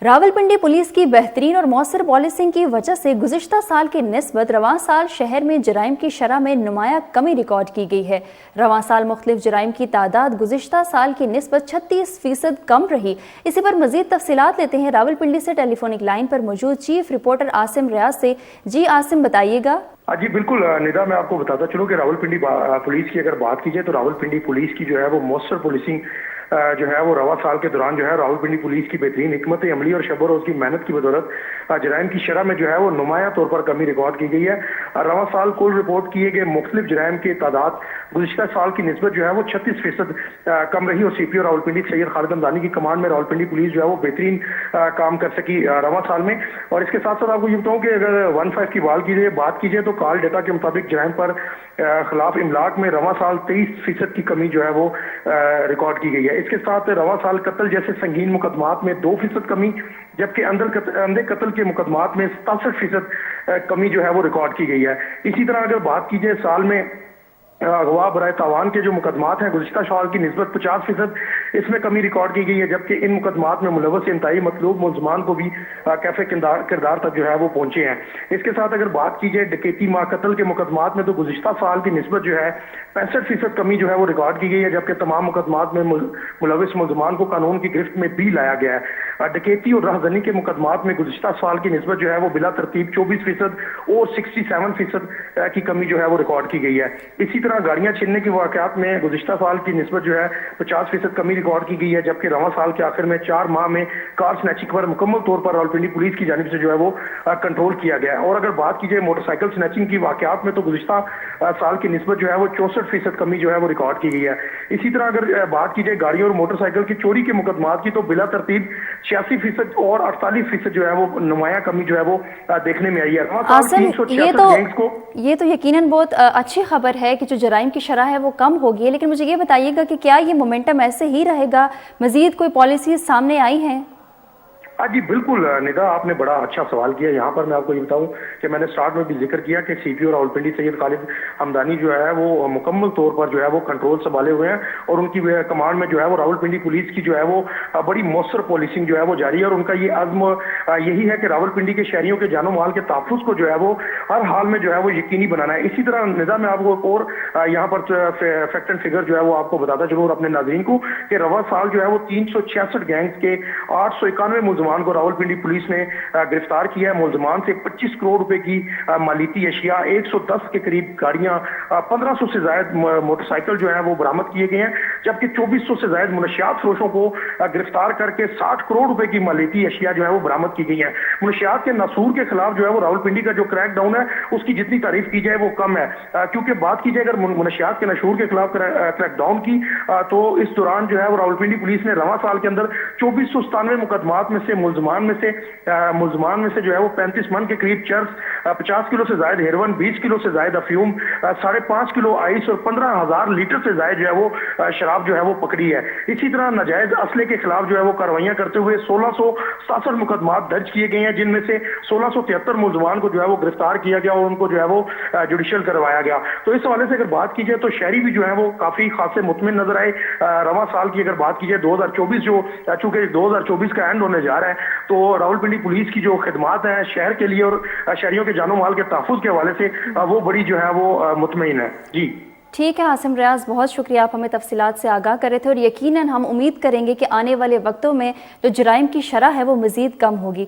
Rawalpindi police की बेहतरीन और मौसर पॉलिसिंग की वजह से गुज़िश्ता साल के निस्बत रवां साल शहर में जराइम की शरह में नुमाया कमी रिकॉर्ड की गई है। रवां साल मुख्तलिफ जराइम की तादाद गुज़िश्ता साल की निस्बत 36% कम रही। इसी पर मज़ीद तफसीलात लेते हैं रावलपिंडी से टेलीफोनिक लाइन पर मौजूद चीफ रिपोर्टर आसिम रियाज से। जी आसिम, बताइएगा। जी बिल्कुल निदा, मैं आपको बताता चलूँ कि रावलपिंडी पुलिस की अगर बात की जाए तो रावलपिंडी पुलिस की जो है वो मौसर पुलिसिंग जो है वो रवा साल के दौरान जो है रावलपिंडी पुलिस की बेहतरीन हिकमत अमली और शब रोज़ की मेहनत की बदौलत जराइम की शरह में जो है वो नुमाया तौर पर कमी रिकॉर्ड की गई है। रवा साल कुल रिपोर्ट किए गए मुख्तलिफ जराइम की तादाद गुज़िश्ता साल की निस्बत जो है वो 36% कम रही और CPO रावलपिंडी सैयद खालिद हमदानी की कमांड में रावलपिंडी पुलिस जो है वो बेहतरीन काम कर सकी रवा साल में। और इसके साथ साथ आपको ये बताऊँ कि अगर 15 की बात की जाए तो कॉल डेटा के मुताबिक जराइम पर खिलाफ इमलाक में रवा साल 23% की कमी जो है वो रिकॉर्ड की गई है। इसके साथ रवा साल कत्ल जैसे संगीन मुकदमात में 2% कमी, जबकि अंधे कत्ल के मुकदमात में 67% कमी जो है वो रिकॉर्ड की गई है। इसी तरह अगर बात की जाए साल में अगवा बराए तावान के जो मुकदमात हैं गुज़िश्ता साल की निस्बत 50% इसमें कमी रिकॉर्ड की गई है, जबकि इन मुकदमात में मुलव्वस इंतहाई मतलूब मुल्ज़मान को भी कैफे किरदार तक जो है वो पहुंचे हैं। इसके साथ अगर बात की जाए डकैती मा कत्ल के मुकदमात में तो गुज़िश्ता साल की निस्बत जो है 65% कमी जो है वो रिकॉर्ड की गई है, जबकि तमाम मुकदमात में मुलव्वस मुल्ज़मान को कानून की गिरफ्त में भी लाया गया है। डकैती और राहज़नी के मुकदमात में गुज़िश्ता साल की निस्बत जो है वो बिला तरतीब 24% और 67% की कमी जो है वो रिकॉर्ड की गई है। इसी तरह गाड़ियां छीनने के वाकयात में गुज़िश्ता साल की निस्बत जो है 50% कमी रिकॉर्ड की गई है, जबकि रवां साल के आखिर में 4 माह में कार स्नैचिंग पर मुकम्मल तौर पर रावलपिंडी पुलिस की जानिब से जो है वो कंट्रोल किया गया है। और अगर बात की जाए मोटरसाइकिल स्नैचिंग की वाकयात में तो गुज़िश्ता साल की निस्बत जो है वो 64% कमी जो है वो रिकॉर्ड की गई है। इसी तरह अगर बात की जाए गाड़ियों और मोटरसाइकिल की चोरी के मुकदमात की तो बिला तरतीब 86% और 48% जो है वो नुमाया कमी जो है वो देखने में आई है। ये तो यकीनन बहुत अच्छी खबर है कि जो जराइम की शरह है वो कम होगी, लेकिन मुझे ये बताइएगा कि क्या ये मोमेंटम ऐसे ही रहेगा, मजीद कोई पॉलिसीज सामने आई हैं? जी बिल्कुल निदा, आपने बड़ा अच्छा सवाल किया। यहाँ पर मैं आपको ये बताऊं कि मैंने स्टार्ट में भी जिक्र किया कि CPO रावलपिंडी सैयद खालिद हमदानी जो है वो मुकम्मल तौर पर जो है वो कंट्रोल संभाले हुए हैं और उनकी कमांड में जो है वो रावलपिंडी पुलिस की जो है वो बड़ी मौसर पॉलिसिंग जो है वो जारी है। और उनका ये अज़्म यही है कि रावलपिंडी के शहरियों के जानो माल के तहफ़्फ़ुज़ को जो है वो हर हाल में जो है वो यकीनी बनाना है। इसी तरह निदा, मैं आपको और यहाँ पर फैक्ट एंड फिगर जो है वो आपको बताता चलूँ और अपने नाज़रीन को कि रवा साल जो है वो 366 गैंग्स के 891 को रावलपिंडी पुलिस ने गिरफ्तार किया है। मुल्ज़मान से 25 करोड़ रुपए की मालियती अशिया, 110 के करीब गाड़ियां, 1500 से ज्यादा मोटरसाइकिल जो है वो बरामद किए गए हैं, जबकि 2400 से ज्यादा मुनशियात फरोशों को गिरफ्तार करके 60 करोड़ रुपए की मालियती अशिया जो है वो बरामद की गई है। मुनशियात के नसूर के खिलाफ जो है वो रावलपिंडी का जो क्रैक डाउन है उसकी जितनी तारीफ की जाए वो कम है, क्योंकि बात की जाए अगर मुनशियात के नशूर के खिलाफ क्रैक डाउन की तो इस दौरान जो है वो रावलपिंडी पुलिस ने रवां साल के अंदर 2497 मुकदमात में से मुल्ज़मान में से जो है वो 35 मन के करीब चर्स, 50 किलो से ज्यादा हेरोइन, 20 किलो से ज्यादा अफीम, 5.5 किलो आइस और 15,000 लीटर से ज्यादा जो है वो शराब जो है वो पकड़ी है। इसी तरह नाजायज असले के खिलाफ जो है वो कार्रवाइयां करते हुए 1667 मुकदमात दर्ज किए गए हैं, जिनमें से 1673 मुल्ज़मान को जो है वो गिरफ्तार किया गया और उनको जो है वो जुडिशियल करवाया गया। तो इस हवाले से अगर बात की जाए तो शहरी भी जो है वो काफी खासे मुतमिन नजर आए। रवां साल की अगर बात की जाए 2024 जो चूंकि 2024 का एंड होने जा रहा है तो रावलपिंडी पुलिस की जो खिदमात है शहर के लिए और शहरियों के जानो माल के तहफ़्फ़ुज़ के हवाले से वो बड़ी जो है वो मुतमईन है। जी ठीक है आसिम रियाज, बहुत शुक्रिया, आप हमें तफसीलात से आगाह कर रहे थे और यकीनन हम उम्मीद करेंगे कि आने वाले वक्तों में जो जराइम की शरह है वो मज़ीद कम होगी।